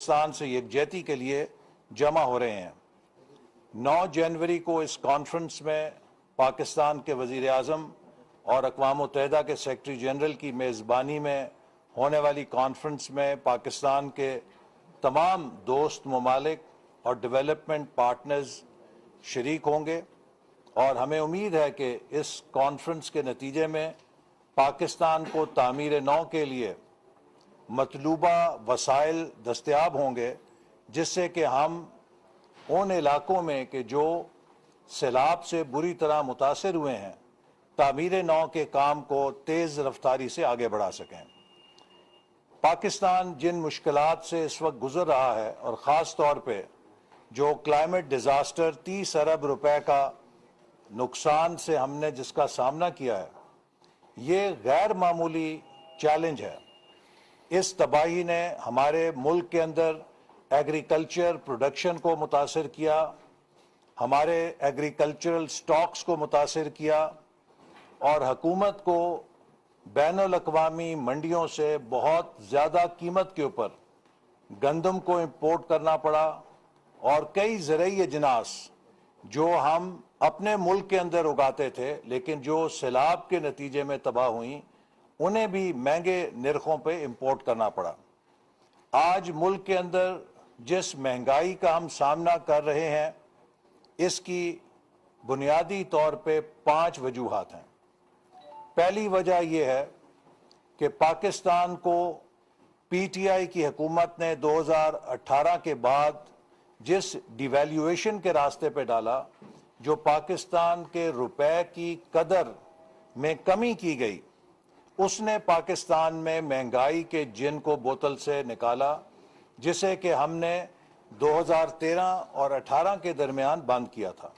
पाकिस्तान से यकजहती के लिए जमा हो रहे हैं। 9 जनवरी को इस कॉन्फ्रेंस में पाकिस्तान के वज़ीर आज़म और अक़वाम मुत्तहिदा के सेक्रेटरी जनरल की मेज़बानी में होने वाली कॉन्फ्रेंस में पाकिस्तान के तमाम दोस्त ममालिक और डेवलपमेंट पार्टनर्स शरीक होंगे और हमें उम्मीद है कि इस कॉन्फ्रेंस के नतीजे में पाकिस्तान को तामीर नौ के लिए मतलूबा वसाइल दस्तयाब होंगे, जिससे कि हम उन इलाकों में कि जो सैलाब से बुरी तरह मुतासर हुए हैं, तामीर नौ के काम को तेज़ रफ्तारी से आगे बढ़ा सकें। पाकिस्तान जिन मुश्किलात से इस वक्त गुजर रहा है और ख़ास तौर पे जो क्लाइमेट डिज़ास्टर 30 अरब रुपए का नुकसान से हमने जिसका सामना किया है, ये गैर मामूली चैलेंज है। इस तबाही ने हमारे मुल्क के अंदर एग्रीकल्चर प्रोडक्शन को मुतासर किया, हमारे एग्रीकल्चरल स्टॉक्स को मुतासर किया और हुकूमत को बैनुल-अक़वामी मंडियों से बहुत ज़्यादा कीमत के ऊपर गंदम को इंपोर्ट करना पड़ा और कई ज़रई अजनास जो हम अपने मुल्क के अंदर उगाते थे लेकिन जो सैलाब के नतीजे में तबाह हुई, उन्हें भी महंगे निर्खों पे इंपोर्ट करना पड़ा। आज मुल्क के अंदर जिस महंगाई का हम सामना कर रहे हैं, इसकी बुनियादी तौर पे 5 वजूहात हैं। पहली वजह यह है कि पाकिस्तान को पीटीआई की हुकूमत ने 2018 के बाद जिस डिवैल्यूएशन के रास्ते पे डाला, जो पाकिस्तान के रुपए की कदर में कमी की गई, उसने पाकिस्तान में महंगाई के जिन को बोतल से निकाला, जिसे कि हमने 2013 और 18 के दरमियान बंद किया था।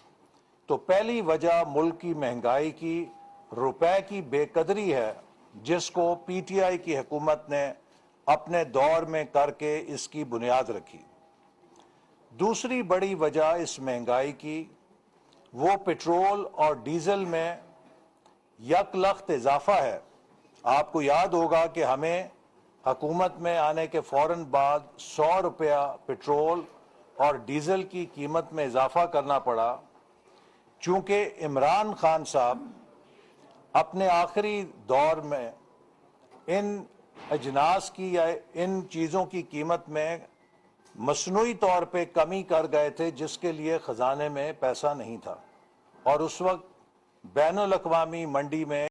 तो पहली वजह मुल्क की महंगाई की रुपए की बेकदरी है, जिसको पीटीआई की हुकूमत ने अपने दौर में करके इसकी बुनियाद रखी। दूसरी बड़ी वजह इस महंगाई की वो पेट्रोल और डीजल में यकलख्त इजाफा है। आपको याद होगा कि हमें हुकूमत में आने के फौरन बाद 100 रुपया पेट्रोल और डीजल की कीमत में इजाफा करना पड़ा, चूँकि इमरान खान साहब अपने आखिरी दौर में इन अजनास की या इन चीज़ों की कीमत में मसनूई तौर पे कमी कर गए थे, जिसके लिए ख़जाने में पैसा नहीं था और उस वक्त बैनुल-अक़वामी मंडी में